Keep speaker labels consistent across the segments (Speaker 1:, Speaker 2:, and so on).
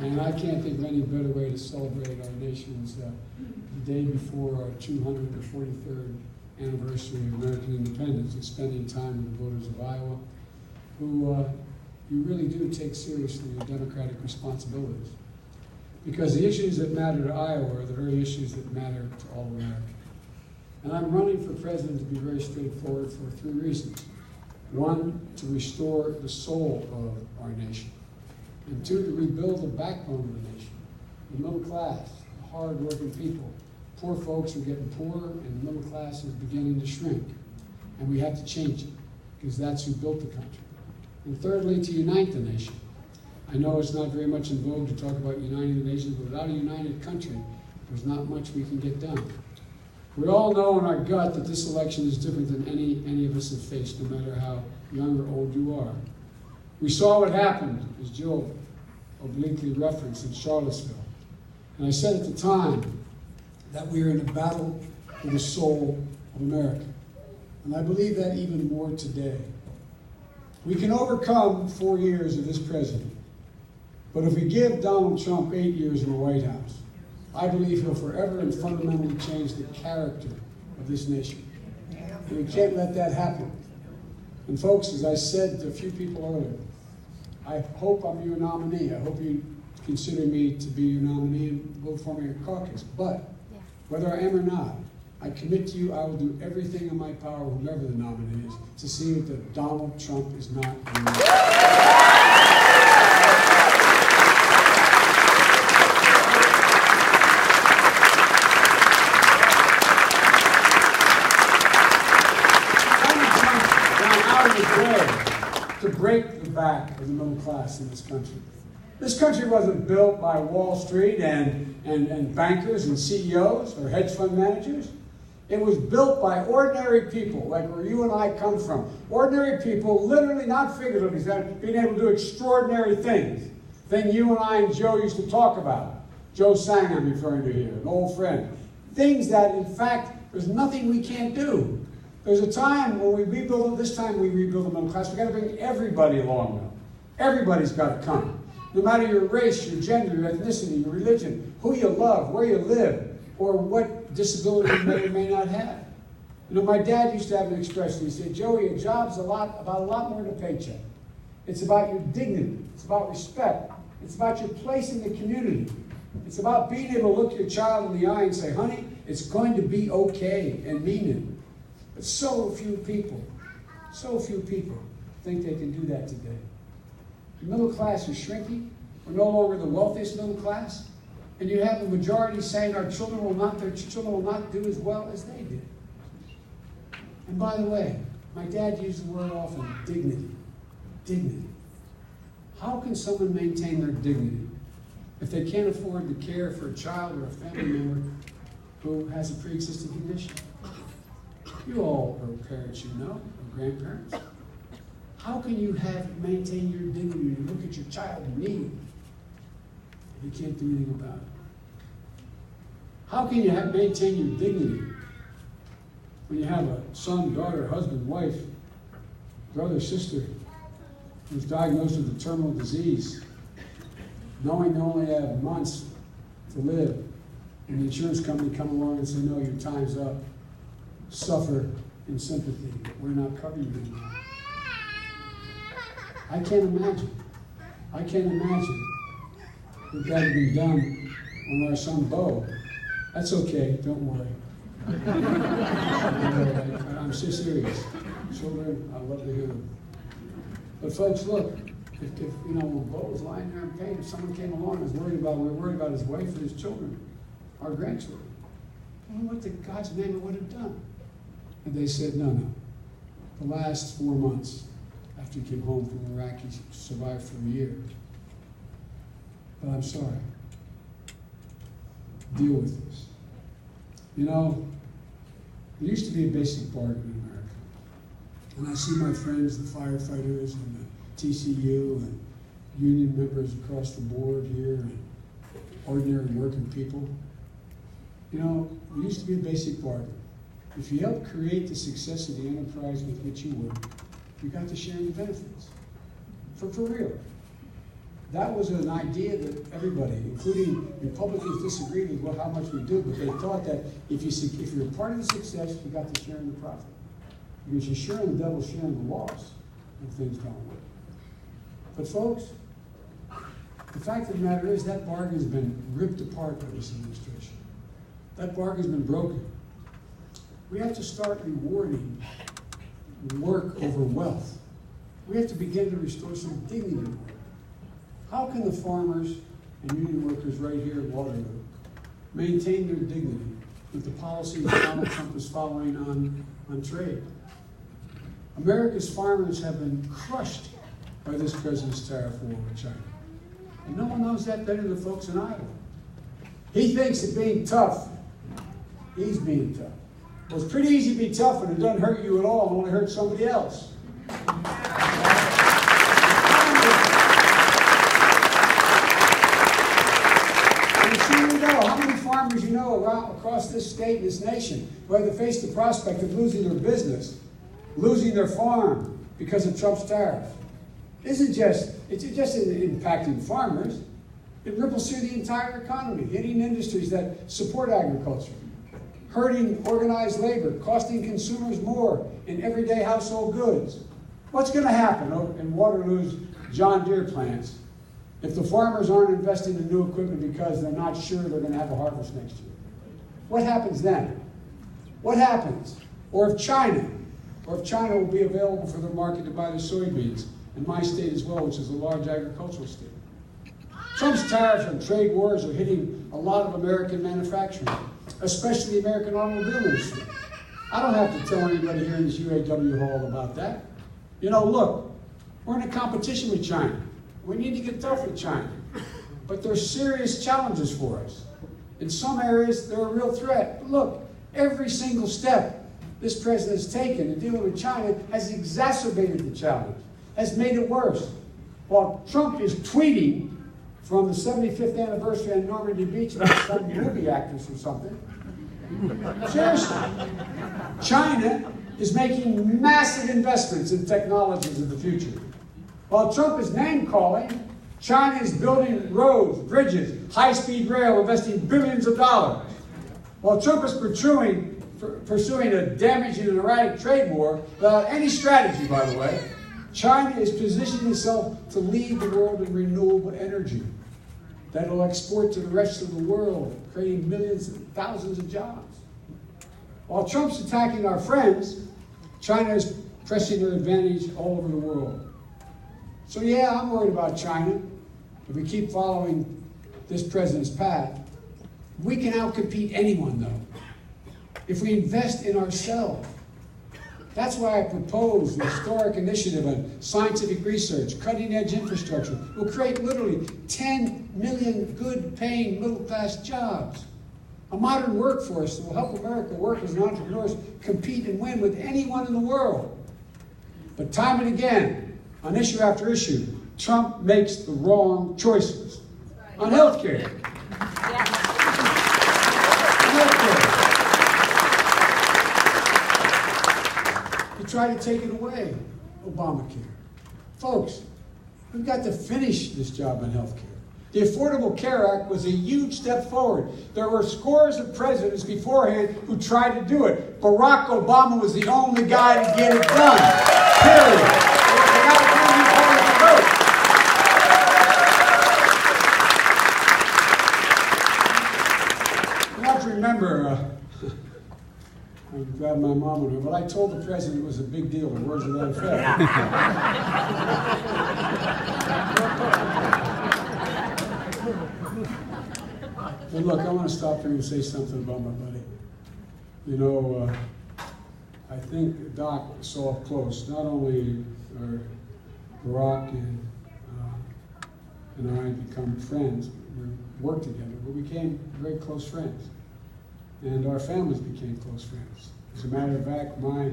Speaker 1: And I can't think of any better way to celebrate our nation's the day before our 243rd anniversary of American independence and spending time with the voters of Iowa, who you really do take seriously your democratic responsibilities. Because the issues that matter to Iowa are the very issues that matter to all Americans. And I'm running for president to be very straightforward for 3 reasons. 1, to restore the soul of our nation. And 2, to rebuild the backbone of the nation. The middle class, the hard-working people. Poor folks are getting poorer, and the middle class is beginning to shrink. And we have to change it, because that's who built the country. And thirdly, to unite the nation. I know it's not very much in vogue to talk about uniting the nation, but without a united country, there's not much we can get done. We all know in our gut that this election is different than any of us have faced, no matter how young or old you are. We saw what happened, as Jill obliquely referenced, in Charlottesville. And I said at the time that we are in a battle for the soul of America. And I believe that even more today. We can overcome 4 years of this president. But if we give Donald Trump 8 years in the White House, I believe he'll forever and fundamentally change the character of this nation. And we can't let that happen. And folks, as I said to a few people earlier, I hope I'm your nominee. I hope you consider me to be your nominee and vote for me in your caucus. But whether I am or not, I commit to you I will do everything in my power, whomever the nominee is, to see that Donald Trump is not removed. To break the back of the middle class in this country. This country wasn't built by Wall Street and bankers and CEOs or hedge fund managers. It was built by ordinary people, like where you and I come from. Ordinary people, literally, not figuratively, being able to do extraordinary things. Thing you and I and Joe used to talk about. Joe Sang, I'm referring to here, an old friend. Things that, in fact, there's nothing we can't do. There's a time when we rebuild, this time we rebuild the middle class. We've got to bring everybody along now. Everybody's got to come. No matter your race, your gender, your ethnicity, your religion, who you love, where you live, or what disability you may or may not have. You know, my dad used to have an expression. He said, Joey, a job's about a lot more than a paycheck. It's about your dignity. It's about respect. It's about your place in the community. It's about being able to look your child in the eye and say, honey, it's going to be okay, and mean it. But so few people think they can do that today. The middle class is shrinking. We're no longer the wealthiest middle class. And you have the majority saying their children will not do as well as they did. And by the way, my dad used the word often, dignity. Dignity. How can someone maintain their dignity if they can't afford to care for a child or a family member who has a pre-existing condition? You all are parents, you know, or grandparents. How can you maintain your dignity to look at your child in need if you can't do anything about it? How can you maintain your dignity when you have a son, daughter, husband, wife, brother, sister who's diagnosed with a terminal disease, knowing they only have months to live, and the insurance company come along and say, no, your time's up. Suffer in sympathy. We're not covering you anymore. I can't imagine that that had been done on our son Bo. That's okay, don't worry. I'm so serious. Children, I love to hear them. But folks, look, if you know, when Bo was lying there in pain, if someone came along and we were worried about his wife and his children, our grandchildren, what in God's name it would have done? And they said, no. The last 4 months after he came home from Iraq, he survived for a year. But I'm sorry. Deal with this. You know, there used to be a basic bargain in America. And I see my friends, the firefighters and the TCU and union members across the board here and ordinary working people. You know, there used to be a basic bargain. If you help create the success of the enterprise with which you work, you got to share in the benefits. For real. that was an idea that everybody, including Republicans, disagreed with how much we do, but they thought that if you're a part of the success, you got to share in the profit. Because you're sharing the devil, sharing the loss if things don't work. But folks, the fact of the matter is that bargain's been ripped apart by this administration. That bargain's been broken. We have to start rewarding work over wealth. We have to begin to restore some dignity to work. How can the farmers and union workers right here in Waterloo maintain their dignity with the policies Donald Trump is following on trade? America's farmers have been crushed by this president's tariff war with China. And no one knows that better than folks in Iowa. He thinks that being tough, he's being tough. Well, it's pretty easy to be tough when it doesn't hurt you at all and only hurts somebody else. How many farmers you know across this state and this nation who have to face the prospect of losing their business, losing their farm because of Trump's tariff? It's just impacting farmers. It ripples through the entire economy, hitting industries that support agriculture, hurting organized labor, costing consumers more in everyday household goods. What's going to happen in Waterloo's John Deere plants if the farmers aren't investing in new equipment because they're not sure they're going to have a harvest next year? What happens then? What happens? Or if China will be available for their market to buy the soybeans in my state as well, which is a large agricultural state. Trump's tariffs and trade wars are hitting a lot of American manufacturing, especially the American automobile industry. I don't have to tell anybody here in this UAW hall about that. You know, look, we're in a competition with China. We need to get tough with China. But there's serious challenges for us. In some areas, they're a real threat. But look, every single step this president has taken in dealing with China has exacerbated the challenge, has made it worse. While Trump is tweeting from the 75th anniversary on Normandy Beach about some movie actress or something, seriously, China is making massive investments in technologies of the future. While Trump is name-calling, China is building roads, bridges, high-speed rail, investing billions of dollars. While Trump is pursuing a damaging and erratic trade war without any strategy, by the way, China is positioning itself to lead the world in renewable energy that will export to the rest of the world, creating millions and thousands of jobs. While Trump's attacking our friends, China is pressing their advantage all over the world. So yeah, I'm worried about China. If we keep following this president's path, we can outcompete anyone, though, if we invest in ourselves. That's why I propose the historic initiative on scientific research, cutting-edge infrastructure. We'll create literally 10 million good-paying middle-class jobs. A modern workforce that will help American workers and entrepreneurs compete and win with anyone in the world. But time and again, on issue after issue, Trump makes the wrong choices. On health care. He tried to take it away, Obamacare. Folks, we've got to finish this job on health care. The Affordable Care Act was a huge step forward. There were scores of presidents beforehand who tried to do it. Barack Obama was the only guy to get it done. Period. You have to remember, I'm glad my mom would know, but I told the president it was a big deal, or words of that effect. But look, I want to stop here and say something about my buddy. You know, I think Doc saw up close, not only are Barack and I become friends, we worked together, but we became very close friends. And our families became close friends. As a matter of fact, my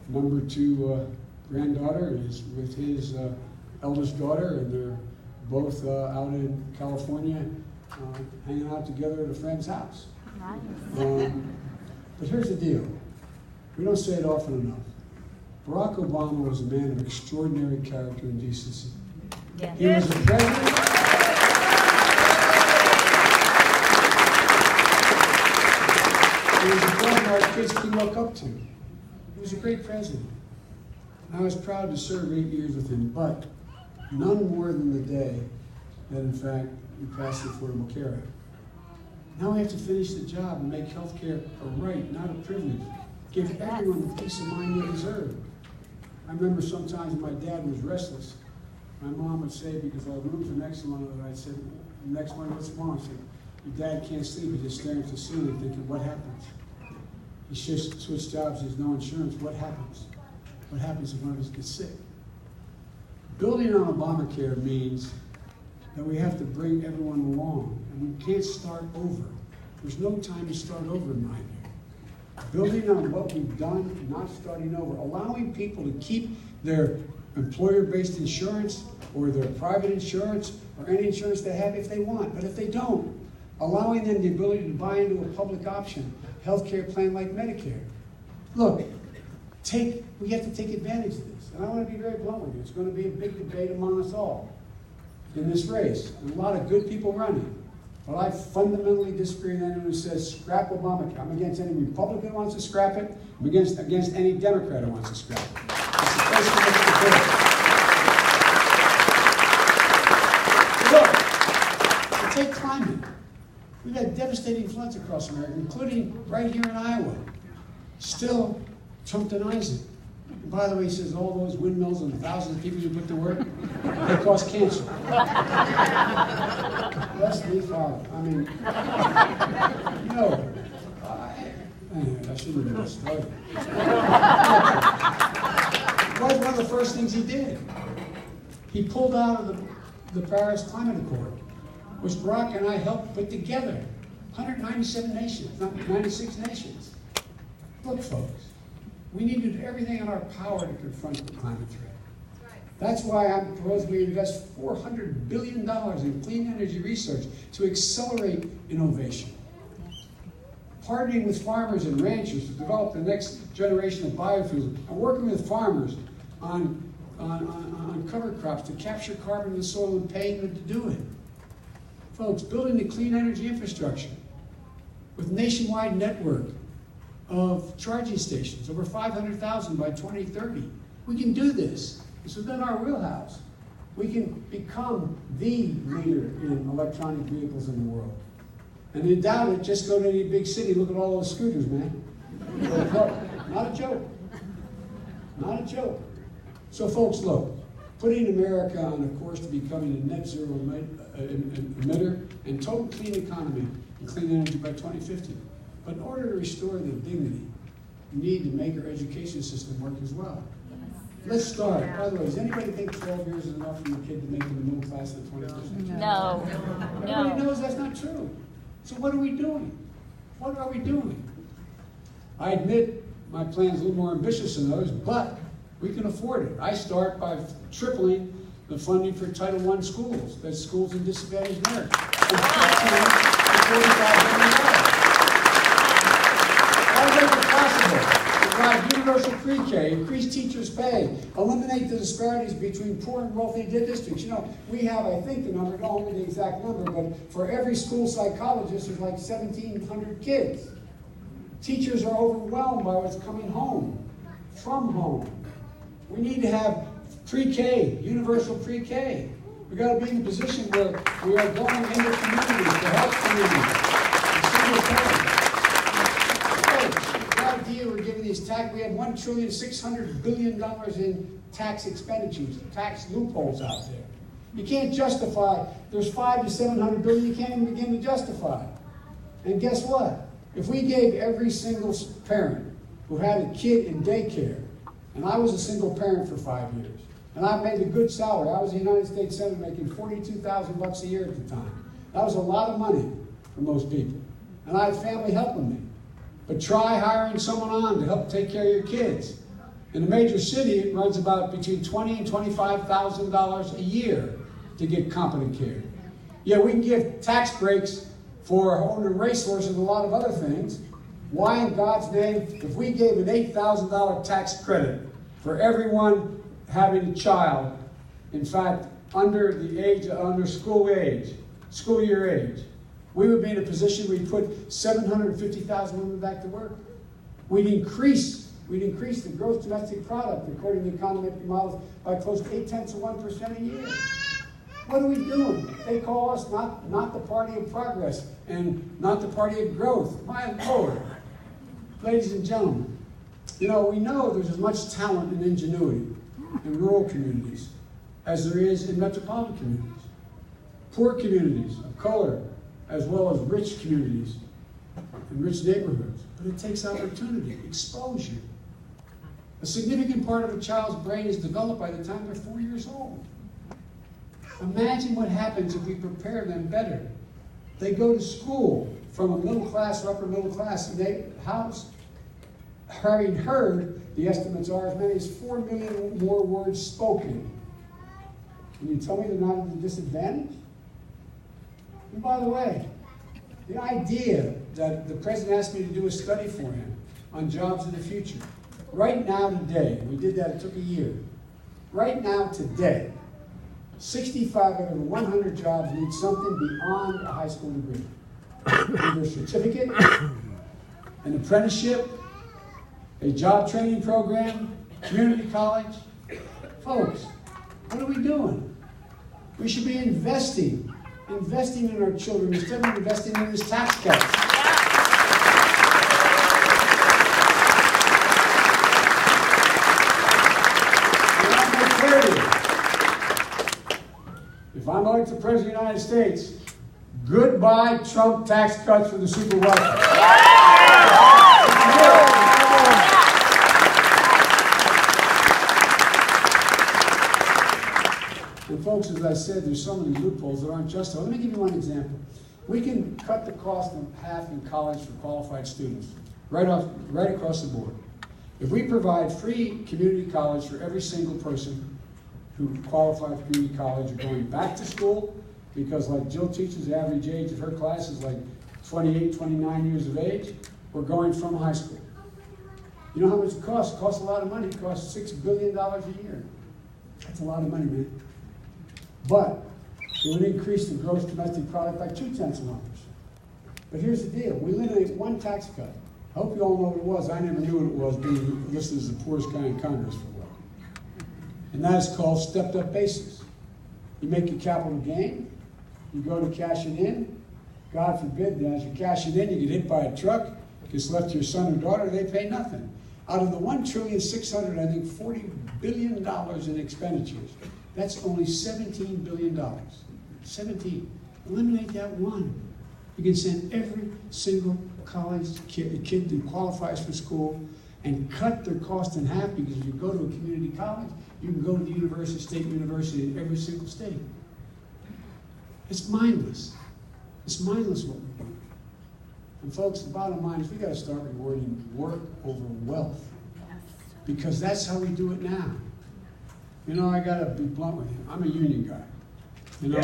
Speaker 1: number 2 granddaughter is with his eldest daughter, and they're both out in California hanging out together at a friend's house. Nice. But here's the deal. We don't say it often enough. Barack Obama was a man of extraordinary character and decency. Yes. He was a president. kids can look up to. He was a great president. I was proud to serve 8 years with him, but none more than the day that, in fact, we passed the Affordable Care Act. Now we have to finish the job and make health care a right, not a privilege. Give everyone the peace of mind they deserve. I remember sometimes when my dad was restless, my mom would say, because our rooms were next to one another, I'd say, next one, what's wrong? She said, your dad can't sleep, he's just staring at the ceiling thinking, what happens? He switched jobs, there's no insurance, what happens? What happens if one of us gets sick? Building on Obamacare means that we have to bring everyone along, and we can't start over. There's no time to start over in my view. Building on what we've done, not starting over, allowing people to keep their employer-based insurance or their private insurance or any insurance they have if they want, but if they don't, allowing them the ability to buy into a public option, healthcare plan like Medicare. Look, we have to take advantage of this, and I want to be very blunt with you. It's going to be a big debate among us all in this race, and a lot of good people running. But I fundamentally disagree with anyone who says scrap Obamacare. I'm against any Republican who wants to scrap it. I'm against any Democrat who wants to scrap it. It's the place to look at the bill. Look, take climate. We've had devastating floods across America, including right here in Iowa. Still, Trump denies it. And by the way, he says all those windmills and thousands of people you put to work, they cause cancer. Bless me, Father. I mean, you know, anyway, I shouldn't have even started. What was one of the first things he did? He pulled out of the Paris Climate Accord, which Barack and I helped put together. 197 nations, not 96 nations. Look, folks, we need to do everything in our power to confront the climate threat. That's why I'm proposing we invest $400 billion in clean energy research to accelerate innovation. Partnering with farmers and ranchers to develop the next generation of biofuels, and working with farmers on cover crops to capture carbon in the soil and paying them to do it. Folks, building the clean energy infrastructure with nationwide network of charging stations, over 500,000 by 2030. We can do this. It's within our wheelhouse. We can become the leader in electronic vehicles in the world. And if you doubt it, just go to any big city, look at all those scooters, man. Not a joke. Not a joke. So folks, look, putting America on a course to becoming a net zero emitter and total clean economy and clean energy by 2050. But in order to restore the dignity, we need to make our education system work as well. Let's start. By the way, does anybody think 12 years is enough for your kid to make it in the middle class in the 21st?
Speaker 2: No.
Speaker 1: Everybody knows that's not true. So what are we doing? What are we doing? I admit my plan is a little more ambitious than others, but we can afford it. I start by tripling the funding for Title I schools, that's schools in disadvantaged areas, from $15 to $45 billion. I'll make it possible to provide universal pre-K, increase teachers' pay, eliminate the disparities between poor and wealthy districts. You know, we have, I think the number, don't hold me the exact number, but for every school psychologist, there's like 1,700 kids. Teachers are overwhelmed by what's coming home, from home. We need to have pre-K, universal pre-K. We've got to be in a position where we are going into communities to help communities. The idea we're giving these tax, we have $1.6 trillion in tax expenditures, tax loopholes out there. You can't justify, there's $500 to $700 billion you can't even begin to justify. And guess what? If we gave every single parent who had a kid in daycare, and I was a single parent for 5 years, and I made a good salary. I was a United States Senator making $42,000 a year at the time. That was a lot of money for most people. And I had family helping me. But try hiring someone on to help take care of your kids. In a major city, it runs about between $20,000 and $25,000 a year to get competent care. Yeah, we can give tax breaks for owning racehorses and a lot of other things. Why in God's name, if we gave an $8,000 tax credit for everyone having a child, in fact, under the age, under school year age, we would be in a position where we put 750,000 women back to work. We'd increase the gross domestic product, according to econometric models, by close to 0.8% a year. What are we doing? They call us not the party of progress and not the party of growth. My Lord. Ladies and gentlemen, we know there's as much talent and ingenuity in rural communities as there is in metropolitan communities. Poor communities of color, as well as rich communities and rich neighborhoods. But it takes opportunity, exposure. A significant part of a child's brain is developed by the time they're 4 years old. Imagine what happens if we prepare them better. They go to school from a middle class or upper middle class house, having heard, the estimates are, as many as 4 million more words spoken. Can you tell me they're not at a disadvantage? And by the way, the idea that the president asked me to do a study for him on jobs in the future, right now today, we did that, it took a year. Right now today, 65 out of 100 jobs need something beyond a high school degree. Either a certificate, an apprenticeship, a job training program, community college. Folks, what are we doing? We should be investing in our children instead of investing in this tax cut. If I'm elected president of the United States, goodbye Trump tax cuts for the super wealthy. And folks, as I said, there's so many loopholes that aren't justified. Let me give you one example. We can cut the cost in half in college for qualified students, right across the board. If we provide free community college for every single person who qualified for community college or going back to school, because like Jill teaches, the average age of her class is like 28, 29 years of age, we're going from high school. You know how much it costs? It costs a lot of money. It costs $6 billion a year. That's a lot of money, man. But it would increase the gross domestic product by 0.2%. But here's the deal. We eliminate one tax cut. I hope you all know what it was. I never knew what it was, being listed as the poorest guy in Congress for a while. And that is called stepped-up basis. You make your capital gain. You go to cash it in. God forbid that as you cash it in, you get hit by a truck, gets left to your son or daughter, they pay nothing. Out of the $1.640 billion in expenditures, that's only $17 billion. 17. Eliminate that one. You can send every single college kid who qualifies for school and cut their cost in half, because if you go to a community college, you can go to the university, state university in every single state. It's mindless. It's mindless what we're doing. And folks, the bottom line is we got to start rewarding work over wealth, because that's how we do it now. You know, I got to be blunt with you. I'm a union guy. You know, I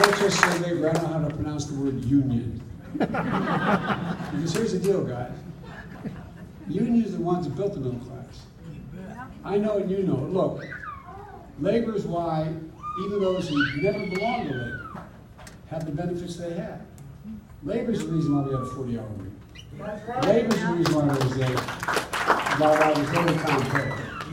Speaker 1: don't just say they right know how to pronounce the word union. Because here's the deal, guys. Unions are the ones that built the middle class. I know and you know it. Look, labor is why even those who never belong to labor have the benefits they have. Labor is the reason why we have a 40-hour week. Labor is the reason why there was overtime pay.